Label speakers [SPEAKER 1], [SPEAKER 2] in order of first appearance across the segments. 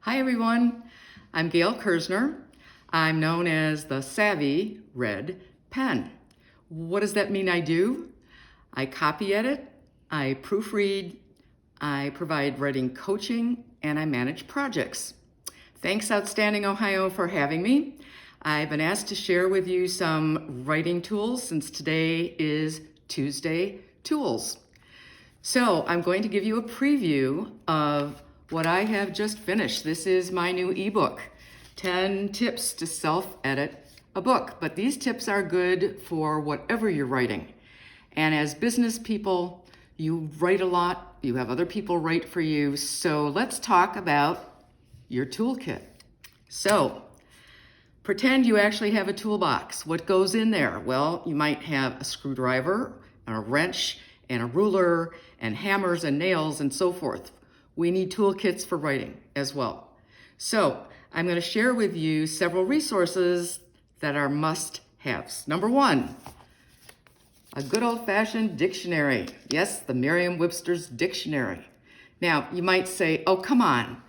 [SPEAKER 1] Hi everyone, I'm Gail Kerzner. I'm known as the Savvy Red Pen. What does that mean I do? I copy edit, I proofread, I provide writing coaching, and I manage projects. Thanks Outstanding Ohio for having me. I've been asked to share with you some writing tools since today is Tuesday Tools. So I'm going to give you a preview of what I have just finished. This is my new ebook, 10 tips to self-edit a book. But these tips are good for whatever you're writing. And as business people, you write a lot, you have other people write for you. So let's talk about your toolkit. So pretend you actually have a toolbox. What goes in there? Well, you might have a screwdriver, and a wrench, and a ruler, and hammers and nails, and so forth. We need toolkits for writing as well. So I'm going to share with you several resources that are must-haves. Number one, a good old-fashioned dictionary. Yes, the Merriam-Webster's dictionary. Now, you might say, oh, come on.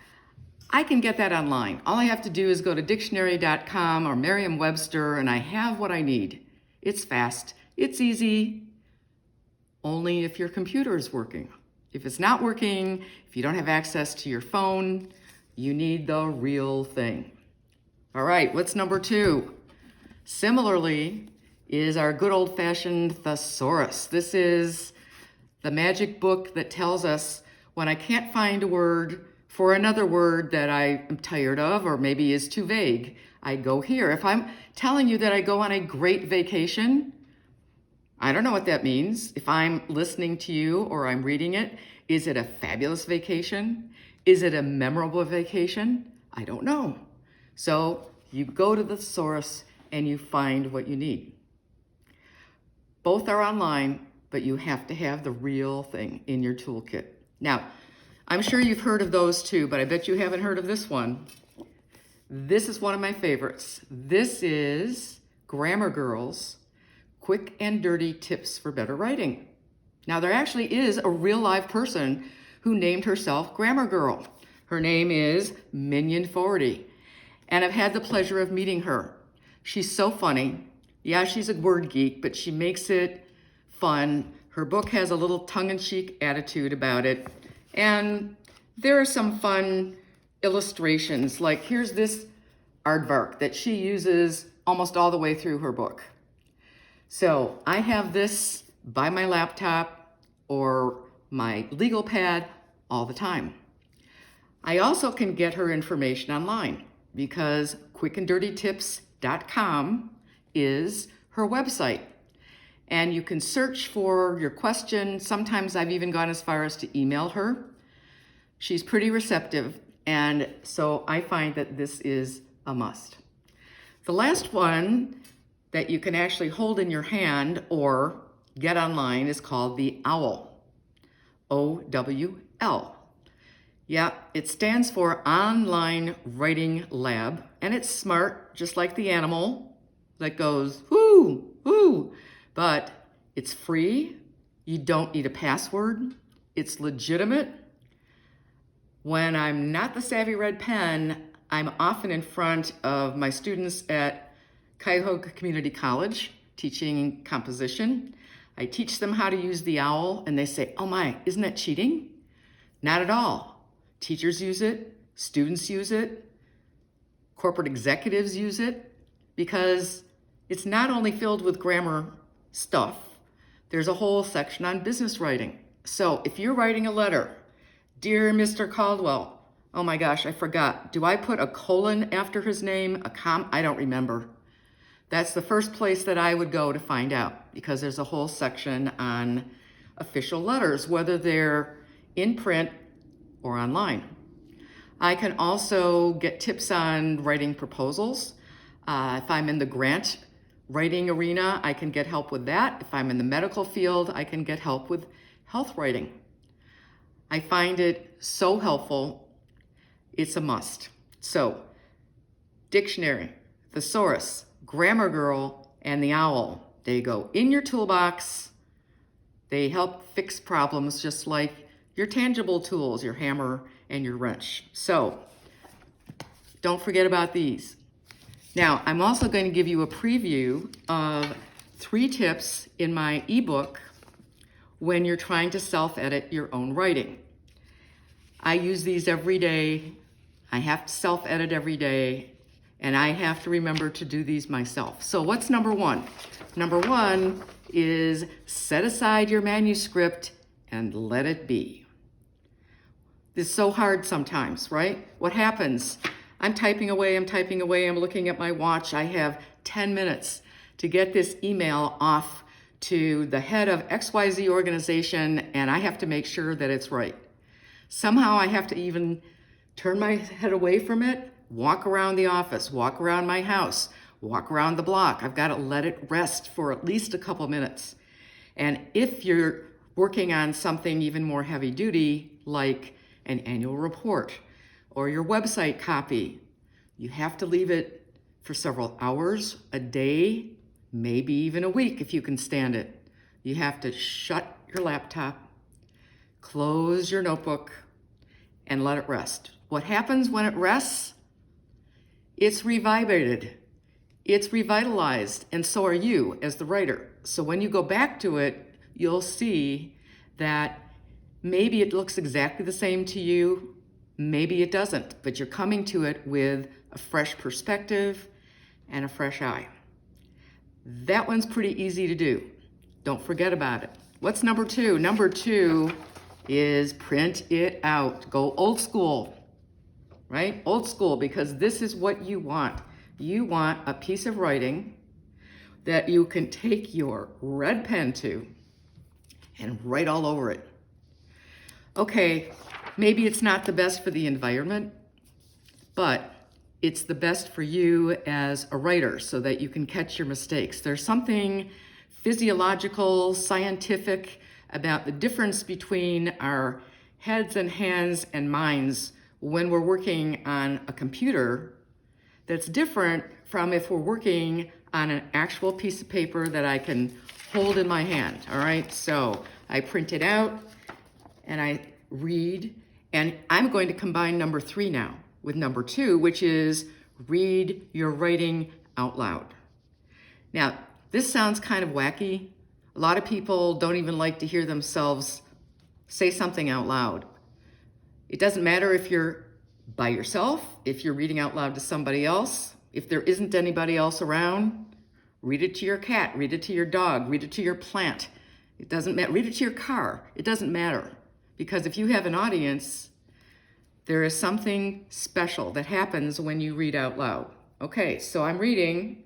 [SPEAKER 1] I can get that online. All I have to do is go to dictionary.com or Merriam-Webster, and I have what I need. It's fast. It's easy. Only if your computer is working. If it's not working, if you don't have access to your phone, you need the real thing. All right, what's number two? Similarly is our good old-fashioned thesaurus. This is the magic book that tells us when I can't find a word for another word that I am tired of or maybe is too vague, I go here. If I'm telling you that I go on a great vacation, I don't know what that means. If I'm listening to you or I'm reading it, is it a fabulous vacation? Is it a memorable vacation? I don't know. So you go to the thesaurus and you find what you need. Both are online, but you have to have the real thing in your toolkit. Now, I'm sure you've heard of those too, but I bet you haven't heard of this one. This is one of my favorites. This is Grammar Girl's Quick and Dirty Tips for Better Writing. Now, there actually is a real live person who named herself Grammar Girl. Her name is Minion Forty, and I've had the pleasure of meeting her. She's so funny. Yeah, she's a word geek, but she makes it fun. Her book has a little tongue-in-cheek attitude about it, and there are some fun illustrations. Like here's this aardvark that she uses almost all the way through her book. So I have this by my laptop or my legal pad all the time. I also can get her information online because quickanddirtytips.com is her website. And you can search for your question. Sometimes I've even gone as far as to email her. She's pretty receptive, and so I find that this is a must. The last one that you can actually hold in your hand or get online is called the OWL, O-W-L. Yeah, it stands for Online Writing Lab, and it's smart, just like the animal that goes, whoo, whoo, but it's free. You don't need a password. It's legitimate. When I'm not the Savvy Red Pen, I'm often in front of my students at Cuyahoga Community College teaching composition. I teach them how to use the OWL, and they say, oh my, isn't that cheating? Not at all. Teachers use it, students use it, corporate executives use it, because it's not only filled with grammar stuff, there's a whole section on business writing. So if you're writing a letter, dear Mr. Caldwell, oh my gosh, I forgot. Do I put a colon after his name? I don't remember. That's the first place that I would go to find out, because there's a whole section on official letters, whether they're in print or online. I can also get tips on writing proposals. If I'm in the grant writing arena, I can get help with that. If I'm in the medical field, I can get help with health writing. I find it so helpful. It's a must. So, dictionary, thesaurus, Grammar Girl, and the OWL. They go in your toolbox. They help fix problems just like your tangible tools, your hammer and your wrench. So Don't forget about these. Now, I'm also going to give you a preview of 3 tips in my ebook when you're trying to self-edit your own writing. I use these every day. I have to self-edit every day, and I have to remember to do these myself. So what's number 1? Number 1 is set aside your manuscript and let it be. This is so hard sometimes, right? What happens? I'm typing away, I'm looking at my watch. I have 10 minutes to get this email off to the head of XYZ organization, and I have to make sure that it's right. Somehow I have to even turn my head away from it, walk around the office, walk around my house, walk around the block. I've got to let it rest for at least a couple minutes. And if you're working on something even more heavy duty, like an annual report or your website copy, you have to leave it for several hours, a day, maybe even a week if you can stand it. You have to shut your laptop, close your notebook, and let it rest. What happens when it rests? It's revibrated. It's revitalized, and so are you as the writer. So when you go back to it, you'll see that maybe it looks exactly the same to you, maybe it doesn't, but you're coming to it with a fresh perspective and a fresh eye. That one's pretty easy to do. Don't forget about it. What's number 2? Number 2 is print it out. Go old school, right? Old school, because this is what you want. You want a piece of writing that you can take your red pen to and write all over it. Okay, maybe it's not the best for the environment, but it's the best for you as a writer so that you can catch your mistakes. There's something physiological, scientific about the difference between our heads and hands and minds when we're working on a computer that's different from if we're working on an actual piece of paper that I can hold in my hand, all right? So I print it out and I read, and I'm going to combine number 3 now with number 2, which is read your writing out loud. Now, this sounds kind of wacky. A lot of people don't even like to hear themselves say something out loud. It doesn't matter if you're by yourself, if you're reading out loud to somebody else, if there isn't anybody else around, read it to your cat, read it to your dog, read it to your plant. It doesn't matter. Read it to your car. It doesn't matter. Because if you have an audience, there is something special that happens when you read out loud. Okay, so I'm reading.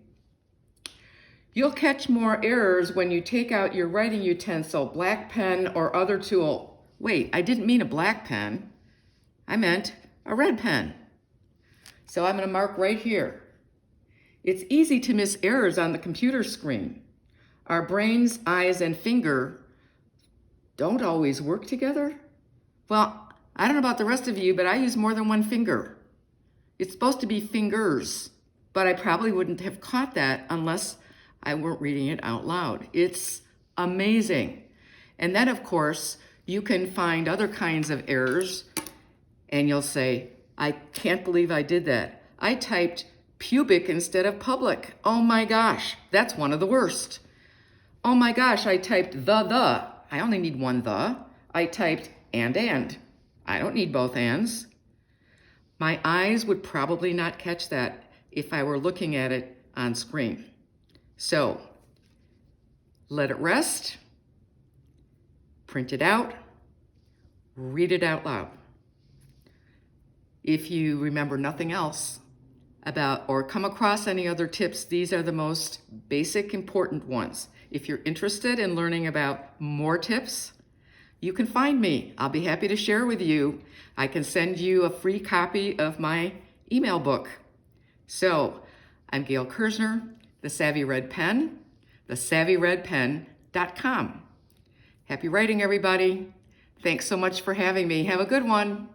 [SPEAKER 1] You'll catch more errors when you take out your writing utensil, black pen, or other tool. Wait, I didn't mean a black pen. I meant a red pen. So I'm going to mark right here. It's easy to miss errors on the computer screen. Our brains, eyes, and finger don't always work together. Well, I don't know about the rest of you, but I use more than one finger. It's supposed to be fingers, but I probably wouldn't have caught that unless I weren't reading it out loud. It's amazing. And then, of course, you can find other kinds of errors, and you'll say, I can't believe I did that. I typed pubic instead of public. Oh my gosh, that's one of the worst. Oh my gosh, I typed the. I only need one the. I typed and. I don't need both ands. My eyes would probably not catch that if I were looking at it on screen. So, let it rest, print it out, read it out loud. If you remember nothing else about or come across any other tips, these are the most basic, important ones. If you're interested in learning about more tips, you can find me. I'll be happy to share with you. I can send you a free copy of my email book. So, I'm Gail Kerzner, The Savvy Red Pen, thesavvyredpen.com. Happy writing, everybody. Thanks so much for having me. Have a good one.